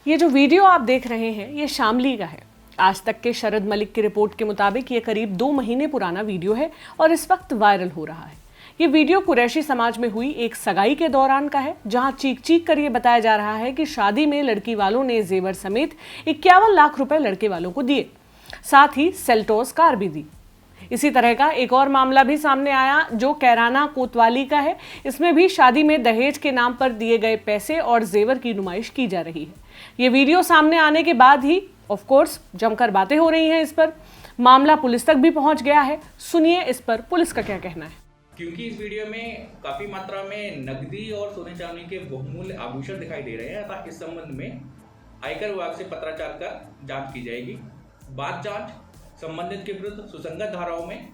ये जो वीडियो आप देख रहे हैं ये शामली का है। आज तक के शरद मलिक की रिपोर्ट के मुताबिक ये करीब 2 महीने पुराना वीडियो है और इस वक्त वायरल हो रहा है। ये वीडियो कुरैशी समाज में हुई एक सगाई के दौरान का है, जहां चीख चीख कर ये बताया जा रहा है कि शादी में लड़की वालों ने जेवर समेत 51 लाख रुपए लड़के वालों को दिए, साथ ही सेल्टोस कार भी दी। इसी तरह का एक और मामला भी सामने आया जो कैराना कोतवाली का है। इसमें भी शादी में दहेज के नाम पर दिए गए पैसे और जेवर की नुमाइश की जा रही है। ये वीडियो सामने आने के बाद ही ऑफ कोर्स जमकर बातें हो रही हैं इस पर। मामला पुलिस तक भी पहुंच गया है। सुनिए इस पर पुलिस का क्या कहना है। क्योंकि इस वीडियो में काफी मात्रा में नकदी और सोने चांदी के बहुमूल्य आभूषण दिखाई दे रहे हैं, अतः इस संबंध में आयकर विभाग से पत्राचार कर जांच की जाएगी। बाद जांच संबंधित के विरुद्ध सुसंगत धाराओं में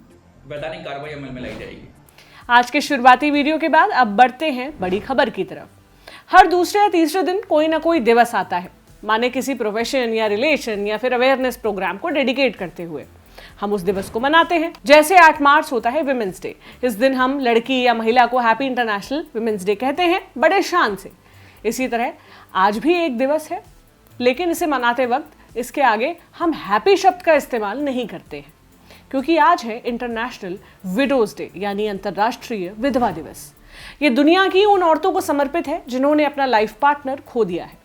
वैधानिक कार्रवाई अमल में लाई जाएगी। आज के शुरुआती वीडियो के बाद अब बढ़ते हैं बड़ी खबर की तरफ। हर दूसरे या तीसरे दिन कोई ना कोई दिवस आता है, माने किसी प्रोफेशन या रिलेशन या फिर अवेयरनेस प्रोग्राम को डेडिकेट करते हुए हम उस दिवस को मनाते हैं। जैसे 8 मार्च होता है विमेंस डे। इस दिन हम लड़की या महिला को हैप्पी इंटरनेशनल विमेंस डे कहते हैं बड़े शान से। इसी तरह आज भी एक दिवस है, लेकिन इसे मनाते वक्त इसके आगे हम हैप्पी शब्द का इस्तेमाल नहीं करते हैं, क्योंकि आज है इंटरनेशनल विडोज डे यानी अंतर्राष्ट्रीय विधवा दिवस। ये दुनिया की उन औरतों को समर्पित है जिन्होंने अपना लाइफ पार्टनर खो दिया है।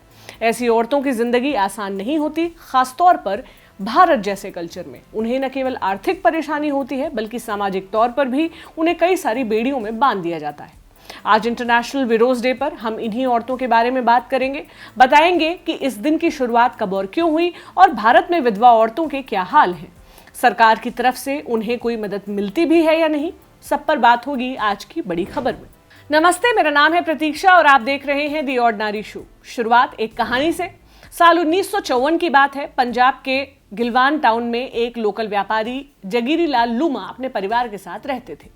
ऐसी औरतों की जिंदगी आसान नहीं होती, खासतौर पर भारत जैसे कल्चर में। उन्हें न केवल आर्थिक परेशानी होती है बल्कि सामाजिक तौर पर भी उन्हें कई सारी बेड़ियों में बांध दिया जाता है। आज इंटरनेशनल विडोज डे पर हम इन्हीं औरतों के बारे में बात करेंगे, बताएंगे कि इस दिन की शुरुआत कब और क्यों हुई और भारत में विधवा औरतों के क्या हाल हैं। सरकार की तरफ से उन्हें कोई मदद मिलती भी है या नहीं, सब पर बात होगी आज की बड़ी खबर में। नमस्ते, मेरा नाम है प्रतीक्षा और आप देख रहे हैं दी ऑर्डिनरी शो। शुरुआत एक कहानी से। साल 1954 की बात है। पंजाब के गिलवान टाउन में एक लोकल व्यापारी जगीरी लाल लूमा अपने परिवार के साथ रहते थे।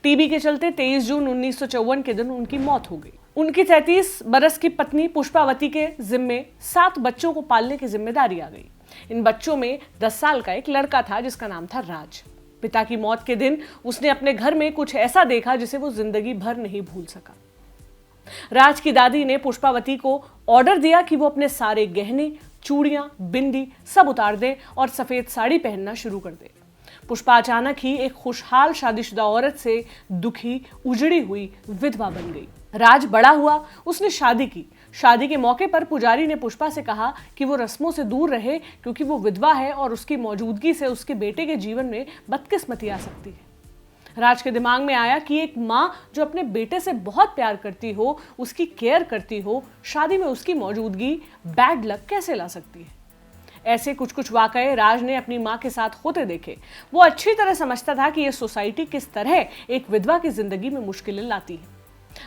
टीबी के चलते 23 जून 1954 के दिन उनकी मौत हो गई। उनकी 33 बरस की पत्नी पुष्पावती के जिम्मे 7 बच्चों को पालने की जिम्मेदारी आ गई। इन बच्चों में 10 साल का एक लड़का था जिसका नाम था राज। पिता की मौत के दिन उसने अपने घर में कुछ ऐसा देखा जिसे वो जिंदगी भर नहीं भूल सका। राज की दादी ने पुष्पावती को ऑर्डर दिया कि वो अपने सारे गहने, चूड़ियां, बिंदी सब उतार दे और सफेद साड़ी पहनना शुरू कर दे। पुष्पा अचानक ही एक खुशहाल शादीशुदा औरत से दुखी, उजड़ी हुई विधवा बन गई। राज बड़ा हुआ, उसने शादी की। शादी के मौके पर पुजारी ने पुष्पा से कहा कि वो रस्मों से दूर रहे, क्योंकि वो विधवा है और उसकी मौजूदगी से उसके बेटे के जीवन में बदकिस्मती आ सकती है। राज के दिमाग में आया कि एक माँ जो अपने बेटे से बहुत प्यार करती हो, उसकी केयर करती हो, शादी में उसकी मौजूदगी बैड लक कैसे ला सकती है। ऐसे कुछ कुछ वाकये राज ने अपनी माँ के साथ होते देखे। वो अच्छी तरह समझता था कि ये सोसाइटी किस तरह एक विधवा की जिंदगी में मुश्किलें लाती है।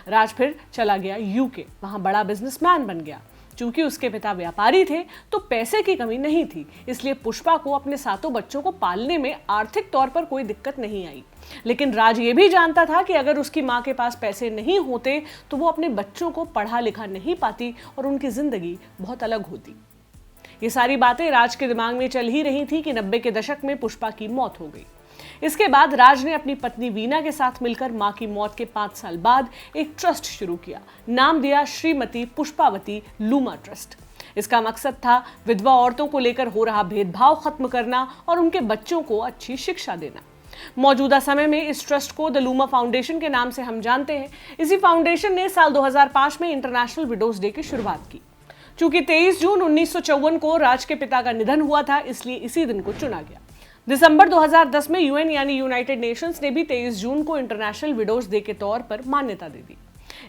राज फिर चला गया यूके, वहां बड़ा बिजनेसमैन बन गया। चूंकि उसके पिता व्यापारी थे तो पैसे की कमी नहीं थी, इसलिए पुष्पा को अपने 7 बच्चों को पालने में आर्थिक तौर पर कोई दिक्कत नहीं आई। लेकिन राज ये भी जानता था कि अगर उसकी माँ के पास पैसे नहीं होते तो वो अपने बच्चों को पढ़ा लिखा नहीं पाती और उनकी जिंदगी बहुत अलग होती। ये सारी बातें राज के दिमाग में चल ही रही थी कि 90 के दशक में पुष्पा की मौत हो गई। इसके बाद राज ने अपनी पत्नी वीना के साथ मिलकर मां की मौत के 5 साल बाद एक ट्रस्ट शुरू किया। नाम दिया श्रीमती पुष्पावती लूमा ट्रस्ट। इसका मकसद था विधवा औरतों को लेकर हो रहा भेदभाव खत्म करना और उनके बच्चों को अच्छी शिक्षा देना। मौजूदा समय में इस ट्रस्ट को द लूमा फाउंडेशन के नाम से हम जानते हैं। इसी फाउंडेशन ने साल 2005 में इंटरनेशनल विडोज डे की शुरुआत की। चूंकि 23 जून 1954 को राज के पिता का निधन हुआ था, इसलिए इसी दिन को चुना गया। दिसंबर 2010 में यूएन यानी यूनाइटेड नेशंस ने भी 23 जून को इंटरनेशनल विडोज डे के तौर पर मान्यता दे दी।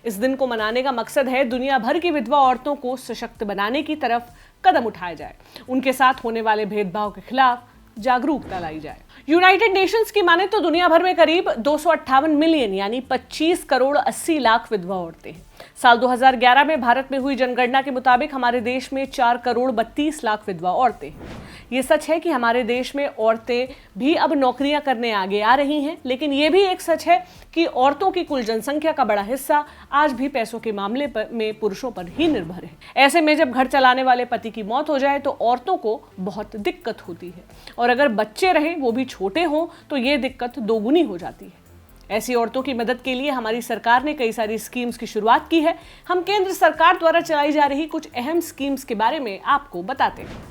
इस दिन को मनाने का मकसद है दुनिया भर की विधवा औरतों को सशक्त बनाने की तरफ कदम उठाया जाए, उनके साथ होने वाले भेदभाव के खिलाफ जागरूकता लाई जाए। यूनाइटेड नेशंस की माने तो दुनिया भर में करीब 258 मिलियन यानी 25 करोड़ 80 लाख विधवा औरतें हैं। साल 2011 में भारत में हुई जनगणना के मुताबिक हमारे देश में 4 करोड़ 32 लाख विधवा औरतें हैं। ये सच है कि हमारे देश में औरतें भी अब नौकरियां करने आगे आ रही हैं, लेकिन ये भी एक सच है कि औरतों की कुल जनसंख्या का बड़ा हिस्सा आज भी पैसों के मामले में पुरुषों पर ही निर्भर है। ऐसे में जब घर चलाने वाले पति की मौत हो जाए तो औरतों को बहुत दिक्कत होती है, और अगर बच्चे रहें वो भी छोटे हों तो ये दिक्कत दोगुनी हो जाती है। ऐसी औरतों की मदद के लिए हमारी सरकार ने कई सारी स्कीम्स की शुरुआत की है। हम केंद्र सरकार द्वारा चलाई जा रही कुछ अहम स्कीम्स के बारे में आपको बताते हैं।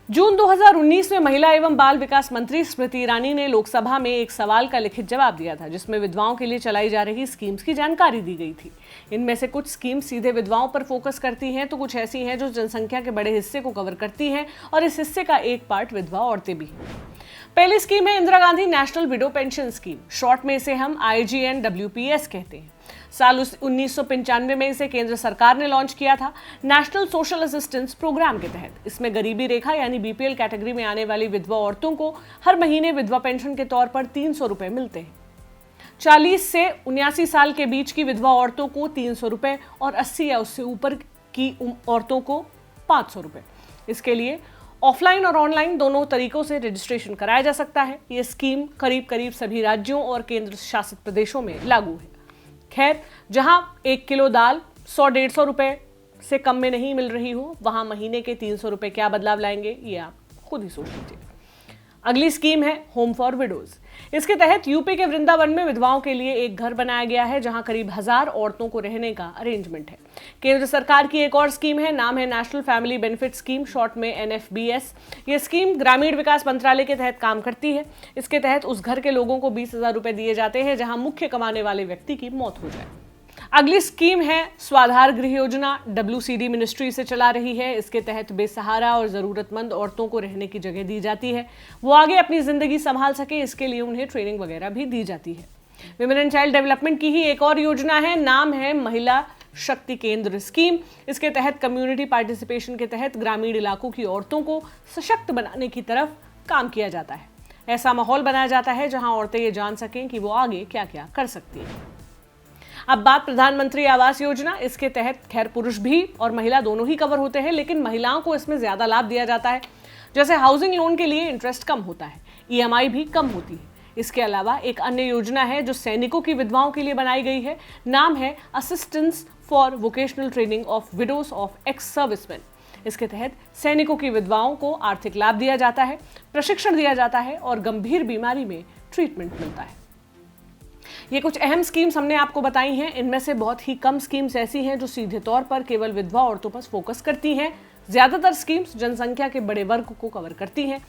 जून 2019 में महिला एवं बाल विकास मंत्री स्मृति ईरानी ने लोकसभा में एक सवाल का लिखित जवाब दिया था, जिसमें विधवाओं के लिए चलाई जा रही स्कीम्स की जानकारी दी गई थी। इनमें से कुछ स्कीम्स सीधे विधवाओं पर फोकस करती हैं, तो कुछ ऐसी हैं जो जनसंख्या के बड़े हिस्से को कवर करती हैं और इस हिस्से का एक पार्ट विधवा औरतें भी हैं। पहली स्कीम है Indira Gandhi national window pension scheme, short में इसे हम IGNWPS कहते हैं। साल 1995 में इसे केंद्र सरकार ने लॉन्च किया था नेशनल सोशल असिस्टेंस प्रोग्राम के तहत। इसमें गरीबी रेखा यानी BPL कैटेगरी में आने वाली विधवा औरतों को हर महीने विधवा पेंशन के तौर पर 300 रुपए मिलते हैं। 40 से 79 साल के बीच की विधवा औरतों को 300 रुपए और 80 या उससे ऊपर की औरतों को 500 रुपए। इसके लिए ऑफलाइन और ऑनलाइन दोनों तरीकों से रजिस्ट्रेशन कराया जा सकता है। ये स्कीम करीब करीब सभी राज्यों और केंद्र शासित प्रदेशों में लागू है। खैर, जहां 1 किलो दाल 100-150 रुपए से कम में नहीं मिल रही हो, वहां महीने के 300 रुपए क्या बदलाव लाएंगे, ये आप खुद ही सोच लीजिए। अगली स्कीम है होम फॉर विडोज। इसके तहत यूपी के वृंदावन में विधवाओं के लिए एक घर बनाया गया है, जहां करीब 1000 औरतों को रहने का अरेंजमेंट है। केंद्र सरकार की एक और स्कीम है, नाम है national family benefit scheme, short में NFBS। ये स्कीम ग्रामीण विकास मंत्रालय के तहत काम करती है। इसके तहत उस घर के लोगों को 20,000 रुपए दिए जाते हैं जहां मुख्य कमाने वाले व्यक्ति की मौत हो जाए। अगली स्कीम है स्वाधार गृह योजना, WCD मिनिस्ट्री से चला रही है। इसके तहत बेसहारा और जरूरतमंद औरतों को रहने की जगह दी जाती है, वो आगे अपनी जिंदगी संभाल सके, इसके लिए उन्हें ट्रेनिंग वगैरह भी दी जाती है। विमेन एंड चाइल्ड डेवलपमेंट की ही एक और योजना है, नाम है महिला शक्ति केंद्र स्कीम। इसके तहत कम्युनिटी पार्टिसिपेशन के तहत ग्रामीण इलाकों की औरतों को सशक्त बनाने की तरफ काम किया जाता है। ऐसा माहौल बनाया जाता है जहां औरतें ये जान सकें कि वो आगे क्या क्या कर सकती हैं। अब बात प्रधानमंत्री आवास योजना। इसके तहत खैर पुरुष भी और महिला दोनों ही कवर होते हैं, लेकिन महिलाओं को इसमें ज्यादा लाभ दिया जाता है। जैसे हाउसिंग लोन के लिए इंटरेस्ट कम होता है, EMI भी कम होती है। इसके अलावा एक अन्य योजना है जो सैनिकों की विधवाओं के लिए बनाई गई है, नाम है assistance for vocational training of widows of ex serviceman. इसके तहत सैनिकों की विधवाओं को आर्थिक लाभ दिया जाता है, प्रशिक्षण दिया जाता है और गंभीर बीमारी में ट्रीटमेंट मिलता है। ये कुछ अहम स्कीम्स हमने आपको बताई हैं। इनमें से बहुत ही कम स्कीम्स ऐसी हैं जो सीधे तौर पर केवल विधवा औरतों पर फोकस करती हैं। ज्यादातर स्कीम्स जनसंख्या के बड़े वर्ग को कवर करती हैं,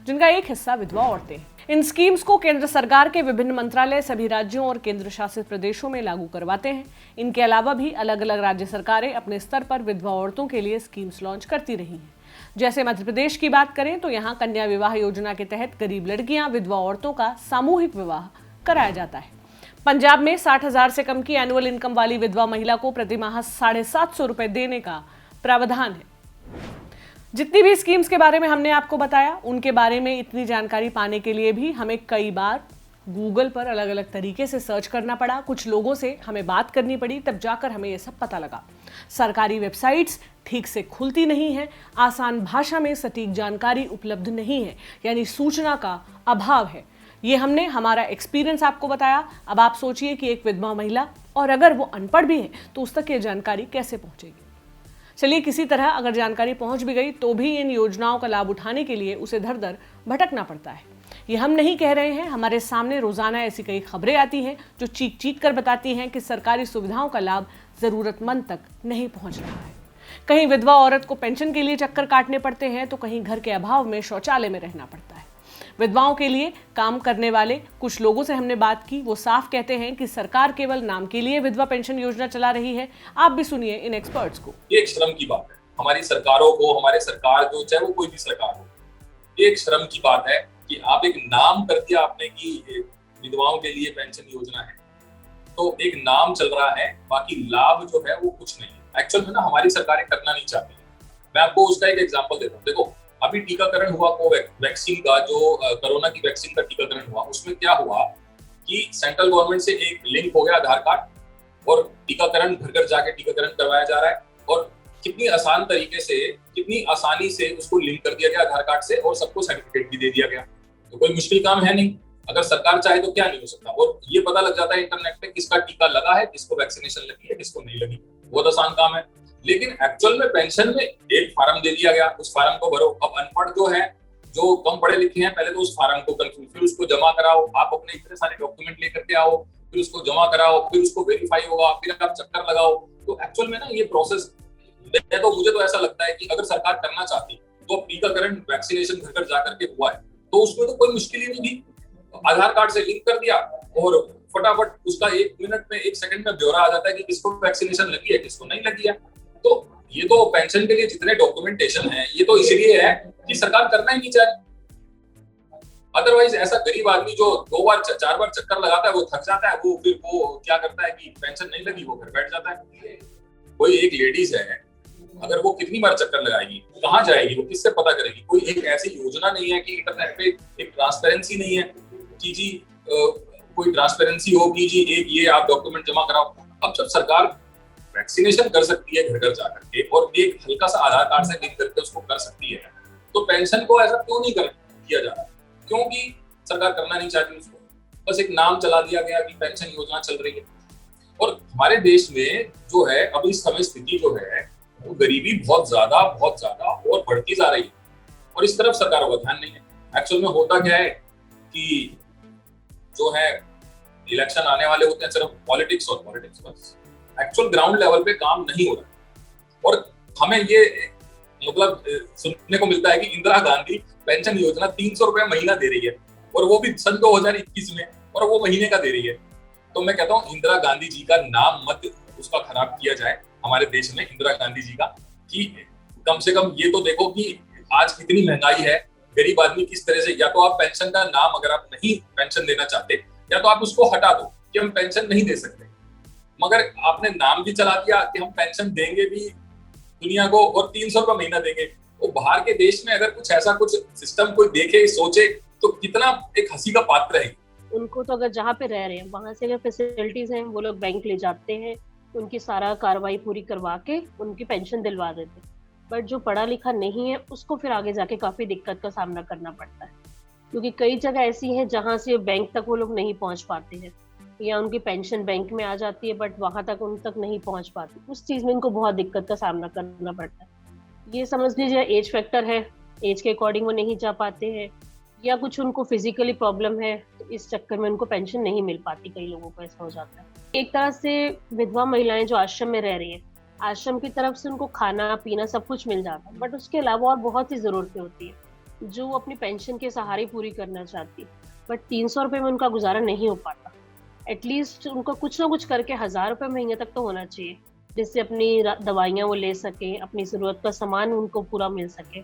जिनका एक हिस्सा विधवा औरतें हैं। इन स्कीम्स को केंद्र सरकार के विभिन्न मंत्रालय सभी राज्यों और केंद्र शासित प्रदेशों में लागू करवाते हैं। इनके अलावा भी अलग अलग राज्य सरकारें अपने स्तर पर विधवा औरतों के लिए स्कीम्स लॉन्च करती रही हैं। जैसे मध्य प्रदेश की बात करें तो यहाँ कन्या विवाह योजना के तहत गरीब लड़कियां विधवा औरतों का सामूहिक विवाह कराया जाता है। पंजाब में 60,000 से कम की एनुअल इनकम वाली विधवा महिला को प्रति माह 750 रुपए देने का प्रावधान है। जितनी भी स्कीम्स के बारे में हमने आपको बताया, उनके बारे में इतनी जानकारी पाने के लिए भी हमें कई बार गूगल पर अलग अलग तरीके से सर्च करना पड़ा, कुछ लोगों से हमें बात करनी पड़ी, तब जाकर हमें ये सब पता लगा। सरकारी वेबसाइट्स ठीक से खुलती नहीं है, आसान भाषा में सटीक जानकारी उपलब्ध नहीं है, यानी सूचना का अभाव है। ये हमने हमारा एक्सपीरियंस आपको बताया। अब आप सोचिए कि एक विधवा महिला, और अगर वो अनपढ़ भी है, तो उस तक ये जानकारी कैसे पहुंचेगी। चलिए, किसी तरह अगर जानकारी पहुंच भी गई तो भी इन योजनाओं का लाभ उठाने के लिए उसे धर धर भटकना पड़ता है। ये हम नहीं कह रहे हैं, हमारे सामने रोजाना ऐसी कई खबरें आती हैं जो चीख चीख कर बताती हैं कि सरकारी सुविधाओं का लाभ जरूरतमंद तक नहीं पहुंच रहा है। कहीं विधवा औरत को पेंशन के लिए चक्कर काटने पड़ते हैं, तो कहीं घर के अभाव में शौचालय में रहना पड़ता है। विधवाओं के लिए काम करने वाले कुछ लोगों से हमने बात की, वो साफ कहते हैं कि सरकार केवल नाम के लिए विधवा पेंशन योजना चला रही है। आप भी सुनिए इन एक्सपर्ट्स को। ये एक श्रम की बात है। हमारी सरकारों को, हमारे सरकार जो, चाहे वो कोई भी सरकार हो, ये एक श्रम की बात है कि आप एक नाम कर दिया आपने कि विधवाओं के लिए पेंशन योजना है, तो एक नाम चल रहा है, बाकी लाभ जो है वो कुछ नहीं है। एक्चुअल में ना हमारी सरकारें करना नहीं चाहती। मैं आपको उसका एक एग्जांपल देता हूँ। देखो, अभी टीकाकरण हुआ वैक्सीन का, जो कोरोना की वैक्सीन का टीकाकरण हुआ, उसमें क्या हुआ कि सेंट्रल गवर्नमेंट से एक लिंक हो गया आधार कार्ड, और टीकाकरण घर घर जाके टीकाकरण करवाया जा रहा है, और कितनी आसान तरीके से, कितनी आसानी से उसको लिंक कर दिया गया आधार कार्ड से, और सबको सर्टिफिकेट भी दे दिया गया। तो कोई मुश्किल काम है नहीं। अगर सरकार चाहे तो क्या नहीं हो सकता। और ये पता लग जाता है इंटरनेट पे किसका टीका लगा है, किसको वैक्सीनेशन लगी है, किसको नहीं लगी। बहुत आसान काम है। लेकिन एक्चुअल में पेंशन में एक फार्म दे दिया गया, उस फार्म को भरो। अब अनपढ़ जो है, जो कम पढ़े लिखे हैं, पहले तो उस फार्म को फिर उसको जमा कराओ, आप अपने इतने सारे डॉक्यूमेंट लेकर के आओ, फिर उसको जमा कराओ, फिर उसको वेरीफाई होगा, फिर आप चक्कर लगाओ। तो एक्चुअल में ना ये प्रोसेस, मुझे तो ऐसा लगता है कि अगर सरकार करना चाहती तो टीकाकरण वैक्सीनेशन घर घर जाकर के हुआ है तो उसमें तो कोई मुश्किल ही नहीं थी। आधार कार्ड से लिंक कर दिया और फटाफट उसका 1 मिनट में 1 सेकंड में ब्यौरा आ जाता है कि किसको वैक्सीनेशन लगी है, किसको नहीं लगी है। तो ये तो पेंशन के लिए जितने डॉक्यूमेंटेशन है ये तो इसलिए है कि सरकार करना ही नहीं चाहती। अदरवाइज ऐसा गरीब आदमी जो 2 बार 4 बार चक्कर लगाता है वो थक जाता है, वो क्या करता है कि पेंशन नहीं लगी वो घर बैठ जाता है। कोई एक लेडीज है, अगर वो कितनी बार चक्कर लगाएगी, कहाँ जाएगी, वो किससे पता करेगी? कोई एक ऐसी योजना नहीं है कि इंटरनेट पे एक ट्रांसपेरेंसी नहीं है कि जी कोई ट्रांसपेरेंसी हो कि जी एक ये आप डॉक्यूमेंट जमा कराओ। अब जब सरकार वैक्सीनेशन कर सकती है घर घर जाकर के और एक हल्का सा आधार कार्ड से लिंक करके उसको कर सकती है, तो पेंशन को ऐसा क्यों नहीं किया जा रहा? क्योंकि सरकार करना नहीं चाहती उसको, बस एक नाम चला दिया गया कि पेंशन योजना चल रही है। और हमारे देश में जो है अभी इस समय स्थिति जो है वो गरीबी बहुत ज्यादा और बढ़ती जा रही है और इस तरफ सरकारों का ध्यान नहीं है। एक्चुअल में होता क्या है कि जो है इलेक्शन आने वाले होते हैं, सिर्फ पॉलिटिक्स बस। एक्चुअल ग्राउंड लेवल पे काम नहीं हो रहा। और हमें ये मतलब सुनने को मिलता है कि इंदिरा गांधी पेंशन योजना 300 रुपए महीना दे रही है और वो भी सन 2021 में, और वो महीने का दे रही है। तो मैं कहता हूँ इंदिरा गांधी जी का नाम मत उसका खराब किया जाए हमारे देश में, इंदिरा गांधी जी का, कि कम से कम ये तो देखो कि आज कितनी महंगाई है, गरीब आदमी किस तरह से, या तो आप पेंशन का नाम अगर आप नहीं पेंशन देना चाहते या तो आप उसको हटा दो कि हम पेंशन नहीं दे सकते, मगर आपने नाम भी चला दिया कि हम पेंशन देंगे भी दुनिया को और 300 रुपए महीना देंगे। वो बाहर के देश में अगर कुछ ऐसा कुछ सिस्टम कोई देखे सोचे तो कितना एक हंसी का पात्र है। उनको तो अगर जहाँ पे रह रहे हैं वहां से अगर फैसिलिटीज हैं वो लोग बैंक ले जाते हैं, उनकी सारा कार्रवाई पूरी करवा के उनकी पेंशन दिलवा देते हैं। बट जो पढ़ा लिखा नहीं है उसको फिर आगे जाके काफी दिक्कत का सामना करना पड़ता है, क्योंकि कई जगह ऐसी हैं जहाँ से बैंक तक वो लोग नहीं पहुंच पाते हैं या उनकी पेंशन बैंक में आ जाती है बट वहां तक उन तक नहीं पहुंच पाती। उस चीज में इनको बहुत दिक्कत का सामना करना पड़ता है। ये समझ लीजिए एज फैक्टर है, एज के अकॉर्डिंग वो नहीं जा पाते हैं या कुछ उनको फिजिकली प्रॉब्लम है, तो इस चक्कर में उनको पेंशन नहीं मिल पाती। कई लोगों को ऐसा हो जाता है। एक तरह से विधवा महिलाएं जो आश्रम में रह रही हैं, आश्रम की तरफ से उनको खाना पीना सब कुछ मिल जाता है, बट उसके अलावा और बहुत सी जरूरतें होती है जो वो अपनी पेंशन के सहारे पूरी करना चाहती है, बट 300 रुपए में उनका गुजारा नहीं हो पाता। एटलीस्ट उनको कुछ ना कुछ करके 1000 रुपए महीने तक तो होना चाहिए, जिससे अपनी दवाइयाँ वो ले सके, अपनी जरूरत का सामान उनको पूरा मिल सके।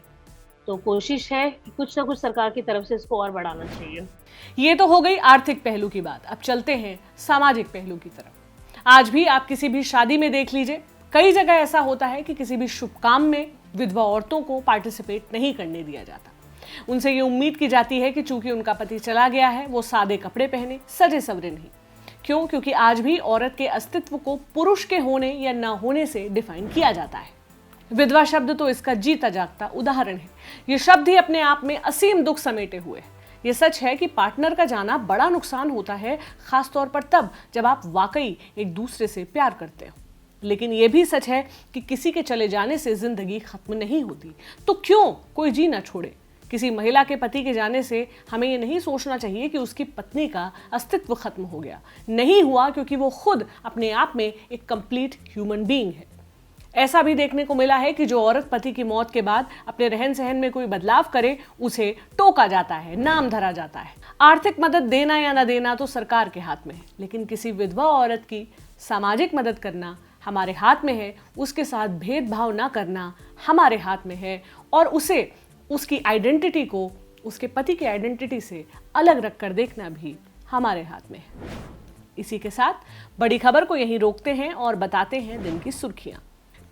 तो कोशिश है कि कुछ ना कुछ सरकार की तरफ से इसको और बढ़ाना चाहिए। ये तो हो गई आर्थिक पहलू की बात। अब चलते हैं सामाजिक पहलू की तरफ। आज भी आप किसी भी शादी में देख लीजिए, कई जगह ऐसा होता है कि किसी भी शुभ काम में विधवा औरतों को पार्टिसिपेट नहीं करने दिया जाता। उनसे ये उम्मीद की जाती है कि चूंकि उनका पति चला गया है वो सादे कपड़े पहने, सजे सवरे नहीं। क्यों? क्योंकि आज भी औरत के अस्तित्व को पुरुष के होने या न होने से डिफाइन किया जाता है। विधवा शब्द तो इसका जीता जागता उदाहरण है। ये शब्द ही अपने आप में असीम दुख समेटे हुए है। ये सच है कि पार्टनर का जाना बड़ा नुकसान होता है, खास तौर पर तब जब आप वाकई एक दूसरे से प्यार करते हो। लेकिन ये भी सच है कि किसी के चले जाने से जिंदगी खत्म नहीं होती। तो क्यों कोई जी ना छोड़े? किसी महिला के पति के जाने से हमें ये नहीं सोचना चाहिए कि उसकी पत्नी का अस्तित्व खत्म हो गया। नहीं हुआ, क्योंकि वो खुद अपने आप में एक कंप्लीट ह्यूमन बीइंग है। ऐसा भी देखने को मिला है कि जो औरत पति की मौत के बाद अपने रहन सहन में कोई बदलाव करे उसे टोका जाता है, नाम धरा जाता है। आर्थिक मदद देना या न देना तो सरकार के हाथ में है, लेकिन किसी विधवा औरत की सामाजिक मदद करना हमारे हाथ में है। उसके साथ भेदभाव ना करना हमारे हाथ में है और उसे उसकी आइडेंटिटी को उसके पति की आइडेंटिटी से अलग रखकर देखना भी हमारे हाथ में है। इसी के साथ बड़ी खबर को यहीं रोकते हैं और बताते हैं दिन की सुर्खियां।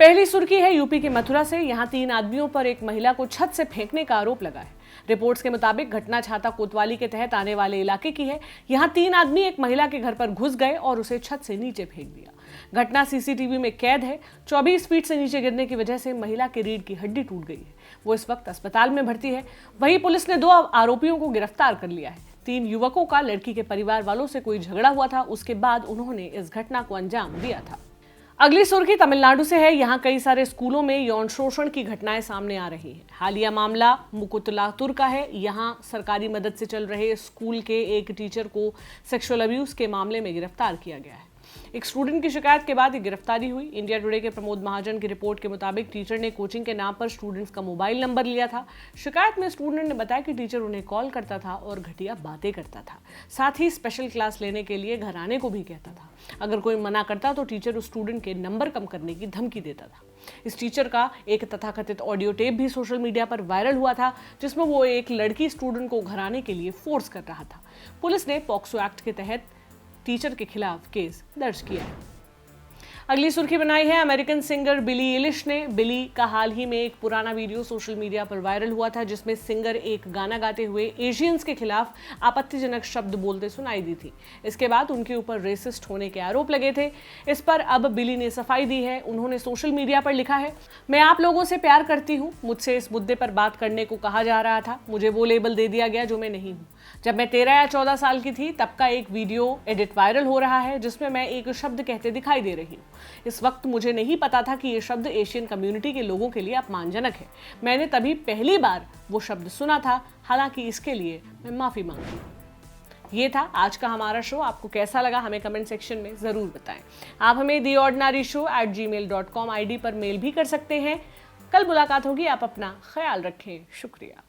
पहली सुर्खी है यूपी के मथुरा से। यहाँ 3 आदमियों पर एक महिला को छत से फेंकने का आरोप लगा है। रिपोर्ट्स के मुताबिक घटना छाता कोतवाली के तहत आने वाले इलाके की है। यहाँ 3 आदमी एक महिला के घर पर घुस गए और उसे छत से नीचे फेंक दिया। घटना सीसीटीवी में कैद है। 24 फीट से नीचे गिरने की वजह से महिला की रीढ़ की हड्डी टूट गई है। वो इस वक्त अस्पताल में भर्ती है। वहीं पुलिस ने 2 आरोपियों को गिरफ्तार कर लिया है। 3 युवकों का लड़की के परिवार वालों से कोई झगड़ा हुआ था, उसके बाद उन्होंने इस घटना को अंजाम दिया था। अगली सुर्खी तमिलनाडु से है। यहाँ कई सारे स्कूलों में यौन शोषण की घटनाएं सामने आ रही हैं। हालिया मामला मुकुतलातुर का है। यहाँ सरकारी मदद से चल रहे स्कूल के एक टीचर को सेक्सुअल अब्यूज के मामले में गिरफ्तार किया गया है। एक स्टूडेंट की शिकायत के बाद ये गिरफ्तारी हुई। इंडिया टुडे के प्रमोद महाजन की रिपोर्ट के मुताबिक टीचर ने कोचिंग के नाम पर स्टूडेंट्स का मोबाइल नंबर लिया था। शिकायत में स्टूडेंट ने बताया कि टीचर उन्हें कॉल करता था और घटिया बातें करता था, साथ ही स्पेशल क्लास लेने के लिए घर आने को भी कहता था। अगर कोई मना करता तो टीचर उस स्टूडेंट के नंबर कम करने की धमकी देता था। इस टीचर का एक तथाकथित ऑडियो टेप भी सोशल मीडिया पर वायरल हुआ था, जिसमें वो एक लड़की स्टूडेंट को घर आने के लिए फोर्स कर रहा था। पुलिस ने पॉक्सो एक्ट के तहत टीचर के खिलाफ केस दर्ज किया है। अगली सुर्खी बनाई है अमेरिकन सिंगर बिली एलिश ने। बिली का हाल ही में एक पुराना वीडियो सोशल मीडिया पर वायरल हुआ था, जिसमें सिंगर एक गाना गाते हुए एशियंस के खिलाफ आपत्तिजनक शब्द बोलते सुनाई दी थी। इसके बाद उनके ऊपर रेसिस्ट होने के आरोप लगे थे। इस पर अब बिली ने सफाई दी है। उन्होंने सोशल मीडिया पर लिखा है, मैं आप लोगों से प्यार करती हूँ। मुझसे इस मुद्दे पर बात करने को कहा जा रहा था। मुझे वो लेबल दे दिया गया जो मैं नहीं हूँ। जब मैं 13 या 14 साल की थी तब का एक वीडियो एडिट वायरल हो रहा है, जिसमें मैं एक शब्द कहते दिखाई दे रही हूँ। इस वक्त मुझे नहीं पता था कि ये शब्द एशियन कम्युनिटी के लोगों के लिए अपमानजनक है। मैंने तभी पहली बार वो शब्द सुना था। हालांकि इसके लिए मैं माफी मांगती हूँ। ये था आज का हमारा शो। आपको कैसा लगा हमें कमेंट सेक्शन में जरूर बताएं। आप हमें theordinaryshow@gmail.com आईडी पर मेल भी कर सकते हैं। कल मुलाकात होगी। आप अपना ख्याल रखें। शुक्रिया।